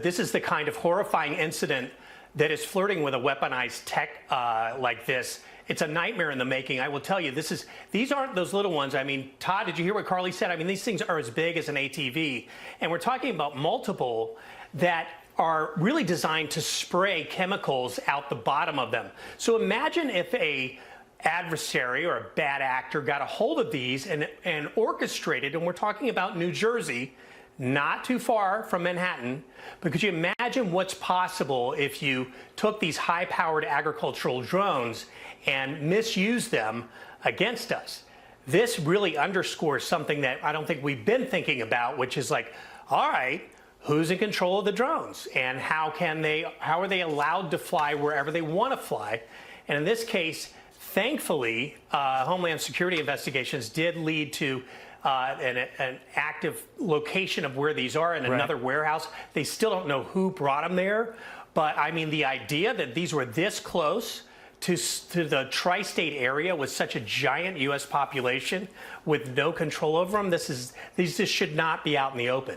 This is the kind of horrifying incident that is flirting with a weaponized tech like this. It's a nightmare in the making. I will tell you, these aren't those little ones. I mean, Todd, did you hear what Carly said? I mean, these things are as big as an ATV. And we're talking about multiple that are really designed to spray chemicals out the bottom of them. So imagine if a adversary or a bad actor got a hold of these and orchestrated, and we're talking about New Jersey, not too far from Manhattan, but could you imagine what's possible if you took these high-powered agricultural drones and misused them against us? This really underscores something that I don't think we've been thinking about, which is like, all right, who's in control of the drones, and how are they allowed to fly wherever they want to fly? And in this case, thankfully, Homeland Security investigations did lead to an active location of where these are in another warehouse. They still don't know who brought them there, but I mean, the idea that these were this close to the tri-state area with such a giant U.S. population with no control over them, these just should not be out in the open.